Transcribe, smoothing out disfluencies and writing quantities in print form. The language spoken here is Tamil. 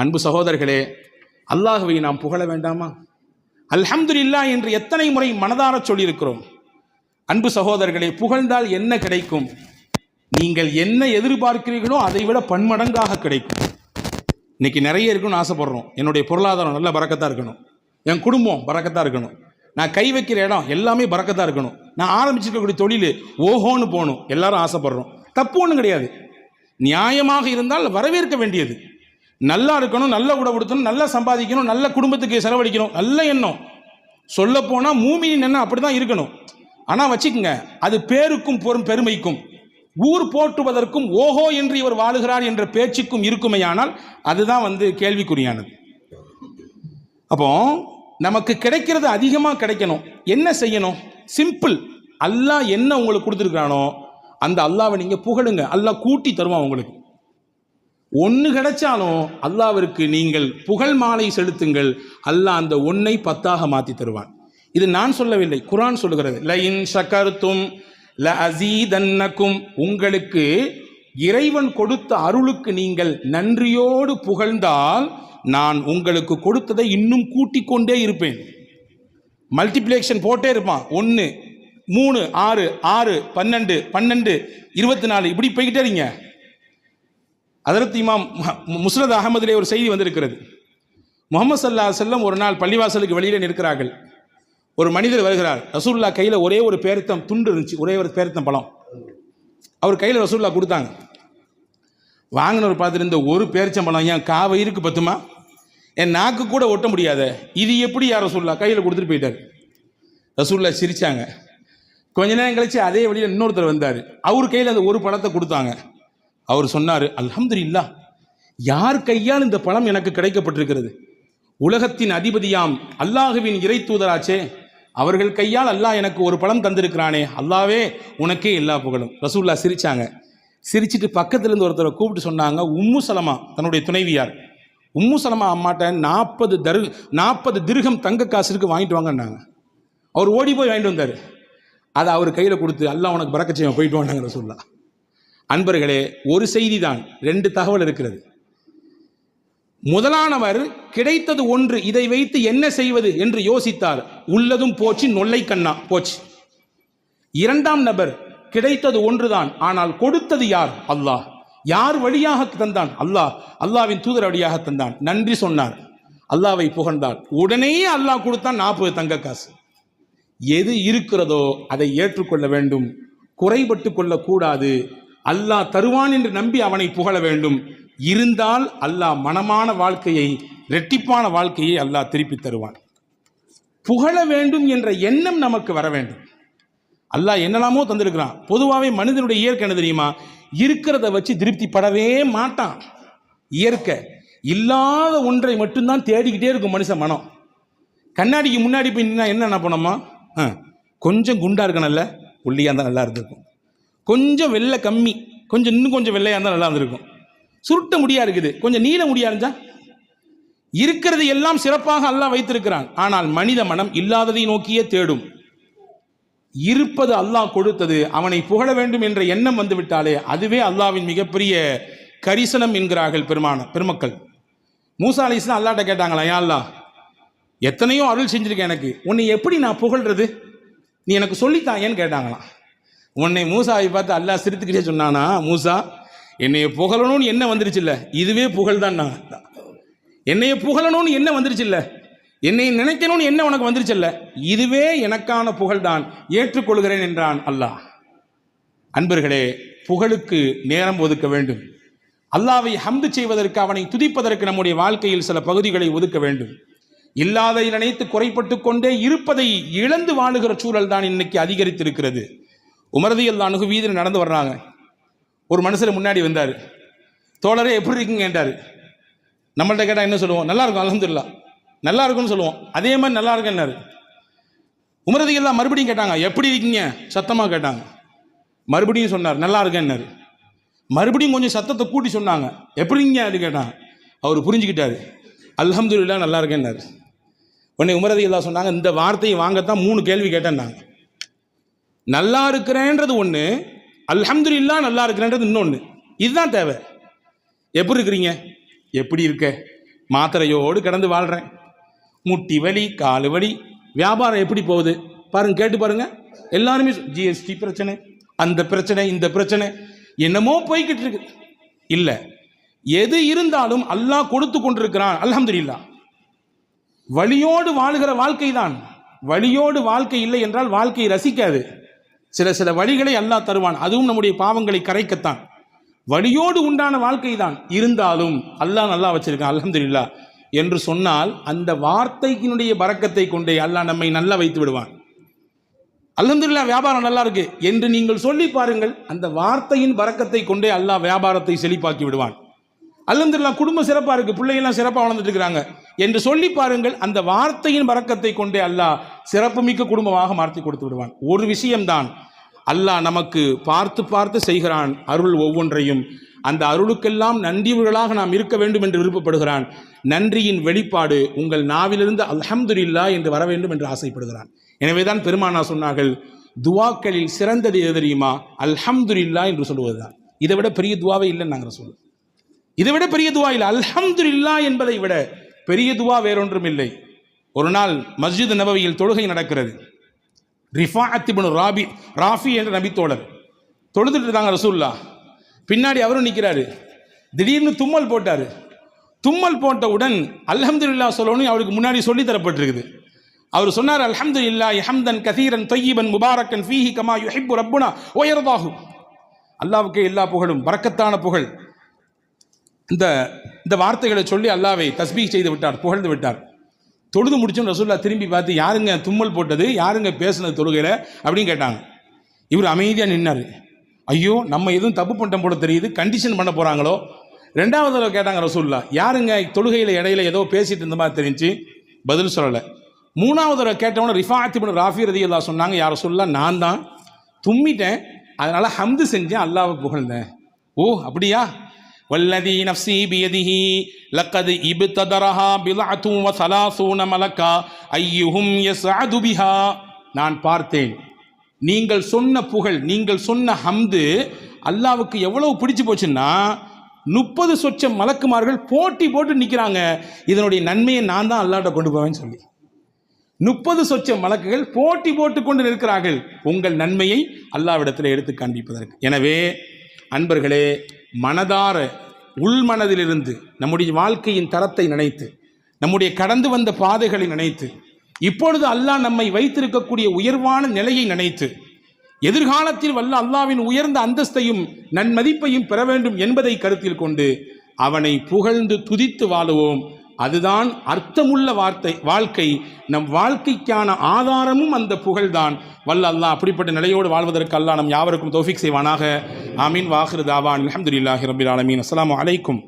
அன்பு சகோதரர்களே, அல்லாஹ்வை நாம் புகழ வேண்டாமா? அல்ஹம்துலில்லாஹ் என்று எத்தனை முறை மனதார சொல்லியிருக்கிறோம். அன்பு சகோதரர்களே, புகழ்ந்தால் என்ன கிடைக்கும்? நீங்கள் என்ன எதிர்பார்க்கிறீர்களோ அதை விட பன்மடங்காக கிடைக்கும். இன்னைக்கு நிறைய இருக்குன்னு ஆசைப்படுறோம். என்னுடைய பொருளாதாரம் நல்ல பரக்கத்தாக இருக்கணும், என் குடும்பம் பரக்கத்தாக இருக்கணும், நான் கை வைக்கிற இடம் எல்லாமே பரக்கத்தாக இருக்கணும், நான் ஆரம்பிச்சிருக்கக்கூடிய தொழில் ஓஹோன்னு போகணும், எல்லாரும் ஆசைப்படுறோம். தப்பு ஒன்றும் கிடையாது. நியாயமாக இருந்தால் வரவேற்க வேண்டியது. நல்லா இருக்கணும், நல்ல உடம்புடுத்தணும், நல்லா சம்பாதிக்கணும், நல்ல குடும்பத்துக்கு செலவழிக்கணும், நல்ல எண்ணம். சொல்லப்போனால் மூமியின் எண்ணம் அப்படி தான் இருக்கணும். ஆனால் வச்சுக்கோங்க, அது பேருக்கும் பெருமைக்கும் ஊர் போற்றுவதற்கும் ஓஹோ என்று இவர் வாழுகிறார் என்ற பேச்சுக்கும் இருக்குமையானால் அதுதான் கேள்விக்குறியானது. அப்போ நமக்கு கிடைக்கிறது அதிகமாக கிடைக்கணும். என்ன செய்யணும்? சிம்பிள். அல்லாஹ் என்ன உங்களுக்கு கொடுத்துருக்கானோ அந்த அல்லாவை நீங்கள் புகழுங்க. அல்லாஹ் கூட்டி தருவான் உங்களுக்கு. ஒன்று கிடைச்சாலும் அல்லாவிற்கு நீங்கள் புகழ் மாலை செலுத்துங்கள். அல்லாஹ் அந்த ஒன்றை 10ஆக மாற்றி தருவான். இது நான் சொல்லவில்லை, குர்ஆன் சொல்லுகிறது. லஇன் ஷக்கர்தும் லஅஸீதன்னகும், உங்களுக்கு இறைவன் கொடுத்த அருளுக்கு நீங்கள் நன்றியோடு புகழ்ந்தால் நான் உங்களுக்கு கொடுத்ததை இன்னும் கூட்டிக் கொண்டே இருப்பேன். மல்டிப்ளிகேஷன் போட்டே இருப்பான். 1 3 6 6 12 12 24 இப்படி போய்கிட்டே இருங்க. ஹஜ்ரத் இமாம் முஸ்னத் அஹமதிலே ஒரு செய்தி வந்திருக்கிறது. முஹம்மது ஸல்லல்லாஹு அலைஹி வஸல்லம் ஒரு நாள் பள்ளிவாசலுக்கு வெளியிலே நிற்கிறார்கள். ஒரு மனிதர் வருகிறார். ரசூலுல்லாஹ் கையில் ஒரே ஒரு பேரித்தம் துண்டு இருந்துச்சு, ஒரே ஒரு பேரித்தம் பழம். அவர் கையில் ரசூலுல்லாஹ் கொடுத்தாங்க. வாங்கினவர் பார்த்துட்டு, இந்த ஒரு பேரிச்சம்பழம் ஏன் காவயிருக்கு பத்துமா? என் நாக்கு கூட ஒட்ட முடியாத, இது எப்படி யார் ரசூலுல்லாஹ் கையில் கொடுத்துட்டு போயிட்டார். ரசூலுல்லாஹ் சிரிச்சாங்க. கொஞ்ச நேரம் கழிச்சு அதே வழியில் இன்னொருத்தர் வந்தார். அவர் கையில் அந்த ஒரு பழத்தை கொடுத்தாங்க. அவர் சொன்னார், அல்ஹம்துலில்லாஹ், யார் கையால் இந்த பழம் எனக்கு கிடைக்கப்பட்டிருக்கிறது? உலகத்தின் அதிபதியாம் அல்லாஹுவின் இறை தூதராச்சே, அவர்கள் கையால் அல்லாஹ் எனக்கு ஒரு பழம் தந்திருக்கிறானே, அல்லாவே உனக்கே எல்லா புகழும். ரசூலுல்லாஹ் சிரிச்சாங்க. சிரிச்சிட்டு பக்கத்துல இருந்து ஒருத்தரை கூப்பிட்டு சொன்னாங்க, உம்மு சலமா, தன்னுடைய துணைவியார், உம்மு சலமா அம்மாட்ட 40 திர்ஹம் தங்க காசுக்கு வாங்கிட்டு வாங்கன்னாங்க. அவர் ஓடி போய் வாங்கிட்டு வந்தார். அதை அவர் கையில் கொடுத்து, அல்லாஹ் உனக்கு பரக்கத் செய்வான், போயிட்டு வாங்க ரசூலுல்லாஹ். அன்பர்களே, ஒரு செய்தி தான், 2 தகவல் இருக்கிறது. முதலானவர் கிடைத்தது ஒன்று, இதை வைத்து என்ன செய்வது என்று யோசித்தார். உள்ளதும் போச்சு, நொல்லை கண்ணா போச்சு. 2ஆம் நபர் கிடைத்தது ஒன்றுதான், ஆனால் கொடுத்தது யார்? அல்லாஹ். யார் வழியாக தந்தான்? அல்லாஹ். அல்லாஹ்வின் தூதர் வழியாக தந்தான். நன்றி சொன்னார், அல்லாஹ்வை புகழ்ந்தார். உடனே அல்லாஹ் கொடுத்தான் 40 தங்க காசு. எது இருக்கிறதோ அதை ஏற்றுக்கொள்ள வேண்டும், குறைபட்டு கொள்ளக்கூடாது. அல்லாஹ் தருவான் என்று நம்பி அவனை புகழ வேண்டும். இருந்தால் அல்லாஹ் மனமான வாழ்க்கையை, இரட்டிப்பான வாழ்க்கையை அல்லாஹ் திருப்பி தருவான். புகழ வேண்டும் என்ற எண்ணம் நமக்கு வர வேண்டும். அல்லாஹ் என்னெல்லாமோ தந்திருக்கிறான். பொதுவாகவே மனிதனுடைய இயற்கை என்ன தெரியுமா? இருக்கிறத வச்சு திருப்திப்படவே மாட்டான். இயற்கை இல்லாத ஒன்றை மட்டும்தான் தேடிக்கிட்டே இருக்கும் மனுஷன் மனம். கண்ணாடிக்கு முன்னாடி போய் நின்னா என்ன பண்ணோமா? கொஞ்சம் குண்டா இருக்கணும்ல, ஒல்லியாக இருந்தால் நல்லா இருந்திருக்கும். கொஞ்சம் வெள்ளை கம்மி, இன்னும் கொஞ்சம் வெள்ளையாக இருந்தால் நல்லா இருந்திருக்கும். சுருட்ட முடியா இருக்குது, கொஞ்சம் நீள முடியா இருந்தா. இருக்கிறது எல்லாம் சிறப்பாக அல்லாஹ் வைத்திருக்கிறான். ஆனால் மனித மனம் இல்லாததை நோக்கியே தேடும். இருப்பது அல்லாஹ் கொடுத்தது, அவனை புகழ வேண்டும் என்ற எண்ணம் வந்துவிட்டாலே அதுவே அல்லாஹ்வின் மிகப்பெரிய கரிசனம் என்கிறார்கள் பெருமக்கள். மூசா அலைஹிஸ்ஸலாம் அல்லாஹ்ட்ட கேட்டாங்களா, யா அல்லாஹ், எத்தனையோ அருள் செஞ்சிருக்கேன், எனக்கு உன்னை எப்படி நான் புகழ்றது, நீ எனக்கு சொல்லித்தாங்கன்னு கேட்டாங்களாம். உன்னை மூசாவை பார்த்து அல்லாஹ் சிரித்துக்கிட்டே சொன்னானா, மூசா, என்னைய புகழணும்னு என்ன வந்துருச்சு இல்லை, இதுவே புகழ் தான். என்னைய புகழணும்னு என்ன வந்துருச்சு இல்லை, என்னை நினைக்கணும்னு என்ன உனக்கு வந்துருச்சு இல்லை, இதுவே எனக்கான புகழ் தான், ஏற்றுக்கொள்கிறேன் என்றான் அல்லாஹ். அன்பர்களே, புகழுக்கு நேரம் ஒதுக்க வேண்டும். அல்லாஹ்வை ஹம்து செய்வதற்கு, அவனை துதிப்பதற்கு நம்முடைய வாழ்க்கையில் சில பகுதிகளை ஒதுக்க வேண்டும். இல்லாதை நினைத்து குறைப்பட்டு கொண்டே இருப்பதை இழந்து வாழுகிற சூழல் தான் இன்னைக்கு அதிகரித்திருக்கிறது. உமர் ரலியல்லாஹு அன்ஹு வீதியில் நடந்து வர்றாங்க. ஒரு மனுஷர் முன்னாடி வந்தார். தோழரே எப்படி இருக்கீங்க கேட்டார். நம்மள்ட்ட கேட்டால் என்ன சொல்லுவோம்? நல்லா இருக்கும், அல்ஹம்துலில்லாஹ், நல்லா இருக்கும்னு சொல்லுவோம். அதே மாதிரி நல்லா இருக்குன்னாரு. உமர் ரலியல்லாஹு மறுபடியும் கேட்டாங்க, எப்படி இருக்கீங்க சத்தமாக கேட்டாங்க. மறுபடியும் சொன்னார், நல்லா இருக்கேன்னாரு. மறுபடியும் கொஞ்சம் சத்தத்தை கூட்டி சொன்னாங்க, எப்படிங்க அது கேட்டாங்க. அவர் புரிஞ்சுக்கிட்டாரு, அல்ஹம்துலில்லாஹ் நல்லா இருக்கேன்னாரு. உடனே உமர் ரலியல்லாஹு சொன்னாங்க, இந்த வார்த்தையை வாங்கத்தான் 3 கேள்வி கேட்டேன்னாங்க. நல்லா இருக்கிறேன்றது ஒன்று, அல்ஹம்துலில்லாஹ் நல்லா இருக்கிறேன்றது இன்னொன்று. இதுதான் தேவை. எப்படி இருக்கிறீங்க? எப்படி இருக்க? மாத்திரையோடு கிடந்து வாழ்கிறேன், முட்டி வலி காலு வலி, வியாபாரம் எப்படி போகுது பாருங்க, கேட்டு பாருங்க. எல்லாருமே ஜிஎஸ்டி பிரச்சனை, அந்த பிரச்சனை, இந்த பிரச்சனை, என்னமோ போய்கிட்டு இருக்கு. இல்லை, எது இருந்தாலும் அல்லாஹ் கொடுத்து கொண்டிருக்கிறான், அல்ஹம்துலில்லாஹ். வலியோடு வாழுகிற வாழ்க்கை தான். வலியோடு வாழ்க்கை இல்லை என்றால் வாழ்க்கையை ரசிக்காது. சில வழிகளை அல்லாஹ் தருவான், அதுவும் நம்முடைய பாவங்களை கரைக்கத்தான். வலியோடு உண்டான வாழ்க்கை தான் இருந்தாலும் அல்லாஹ் நல்லா வச்சிருக்கான் அல்ஹம்துலில்லாஹ் என்று சொன்னால் அந்த வார்த்தையினுடைய பரக்கத்தை கொண்டே அல்லாஹ் நம்மை நல்லா வைத்து விடுவான். அல்ஹம்துலில்லாஹ் வியாபாரம் நல்லா இருக்கு என்று நீங்கள் சொல்லி பாருங்கள், அந்த வார்த்தையின் பரக்கத்தை கொண்டே அல்லாஹ் வியாபாரத்தை செழிப்பாக்கி விடுவான். அல்ஹம்துலில்லாஹ் குடும்பம் சிறப்பாக இருக்கு, பிள்ளைகள்லாம் சிறப்பாக வளர்ந்துட்டு இருக்கிறாங்க என்று சொல்லி பாருங்கள், அந்த வார்த்தையின் பரக்கத்தை கொண்டே அல்லாஹ் சிறப்புமிக்க குடும்பமாக மாற்றி கொடுத்து விடுவான். ஒரு விஷயம்தான், அல்லாஹ் நமக்கு பார்த்து பார்த்து செய்கிறான் அருள் ஒவ்வொன்றையும். அந்த அருளுக்கெல்லாம் நன்றியவர்களாக நாம் இருக்க வேண்டும் என்று விருப்பப்படுகிறான். நன்றியின் வெளிப்பாடு உங்கள் நாவிலிருந்து அல்ஹம்துலில்லாஹ் என்று வர வேண்டும் என்று ஆசைப்படுகிறான். எனவேதான் பெருமானா சொன்னார்கள், துவாக்களில் சிறந்தது எது தெரியுமா? அல்ஹம்துலில்லாஹ் என்று சொல்லுவதுதான். இதை விட பெரிய துவாவே இல்லைன்னு நாங்கள் சொல்லுவோம். இதை விட பெரிய துவா இல்லை. அல்ஹம்துலில்லாஹ் என்பதை விட பெரிய துவா வேறொன்றும் இல்லை. ஒரு நாள் மஸ்ஜித் நபவியில் தொழுகை நடக்கிறது. ரிஃபாஅத் இப்னு ராஃபி என்ற நபித்தோழர் தொழுதுட்டு இருக்காங்க ரசூலுல்லாஹ். பின்னாடி அவரும் நிற்கிறாரு. திடீர்னு தும்மல் போட்டார். தும்மல் போட்டவுடன் அல்ஹம்துலில்லாஹ் சொல்லணும் அவருக்கு முன்னாடி சொல்லி தரப்பட்டிருக்குது. அவர் சொன்னார், அல்ஹம்துலில்லாஹ் ஹம்தன் கதீரன் தய்யிபன் முபாரக்கன் ஃபீஹி கமா யுஹிப்பு ரப்புனா வ யர்தாஹு. அல்லாஹ்வுக்கே எல்லா புகழும், பரக்கத்தான புகழ். இந்த வார்த்தைகளை சொல்லி அல்லாஹ்வை தஸ்பீஹ் செய்து விட்டார், புகழ்ந்து விட்டார். தொழுது முடிச்சோன்னு ரசூலுல்லாஹ் திரும்பி பார்த்து, யாருங்க தும்மல் போட்டது, யாருங்க பேசுனது தொழுகையில் அப்படின்னு கேட்டாங்க. இவர் அமைதியாக நின்னார். ஐயோ, நம்ம எதுவும் தப்பு பண்ணிட்டோம் போல தெரியுது, கண்டிஷன் பண்ண போகிறாங்களோ. ரெண்டாவது தடவை கேட்டாங்க ரசூலுல்லாஹ், யாருங்க தொழுகையில் இடையில ஏதோ பேசிட்டு இருந்த மாதிரி தெரிஞ்சு, பதில் சொல்லலை. மூணாவது தடவை கேட்டவன ரிஃபாஅத் இப்னு ராஃபி ரலியல்லாஹு சொன்னாங்க, யார் ரசூலுல்லாஹ், நான் தான் தும்மிட்டேன், அதனால ஹம்து செஞ்சேன், அல்லாஹ்வை புகழ்ந்தேன். ஓ அப்படியா? வல்லதி நஃப்ஸி பியதிஹி லக்கத் இப்ததரஹா பில்அத்து வ ஸலாஸூன மலக்கா அய்யுஹும் யஸ்அது பிஹா. நான் பார்த்தேன், நீங்கள் சொன்ன புகழ், நீங்கள் சொன்ன ஹம்து அல்லாஹ்வுக்கு எவ்வளவு பிடிச்சு போச்சுன்னா 30 சொச்சம் மலக்குமார்கள் போட்டி போட்டு நிற்கிறாங்க, இதனுடைய நன்மையை நான் தான் அல்லாஹ்ட்ட கொண்டு போவேன்னு சொல்லி. 30 சொச்சம் மலக்குகள் போட்டி போட்டு கொண்டு நிற்கிறார்கள் உங்கள் நன்மையை அல்லாஹ்விடத்தில் எடுத்து காண்பிப்பதற்கு. எனவே அன்பர்களே, மனதார உள்மனதிலிருந்து நம்முடைய வாழ்க்கையின் தரத்தை நினைத்து, நம்முடைய கடந்து வந்த பாதைகளை நினைத்து, இப்பொழுது அல்லாஹ் நம்மை வைத்திருக்கக்கூடிய உயர்வான நிலையை நினைத்து, எதிர்காலத்தில் வல்ல அல்லாஹ்வின் உயர்ந்த அந்தஸ்தையும் நன்மதிப்பையும் பெற வேண்டும் என்பதை கருத்தில் கொண்டு அவனை புகழ்ந்து துதித்து வாழுவோம். அதுதான் அர்த்தமுள்ள வாழ்க்கை. நம் வாழ்க்கைக்கான ஆதாரமும் அந்த புகழ்தான். வல்ல அல்லாஹ் அப்படிப்பட்ட நிலையோடு வாழ்வதற்கு அல்லாஹ் நம் யாவருக்கும் தௌஃபீக் செய்வானாக. ஆமீன். வாஹிரு தாவான் அல்ஹம்துலில்லாஹி ரப்பில் ஆலமீன். அஸ்ஸலாமு அலைக்கும்.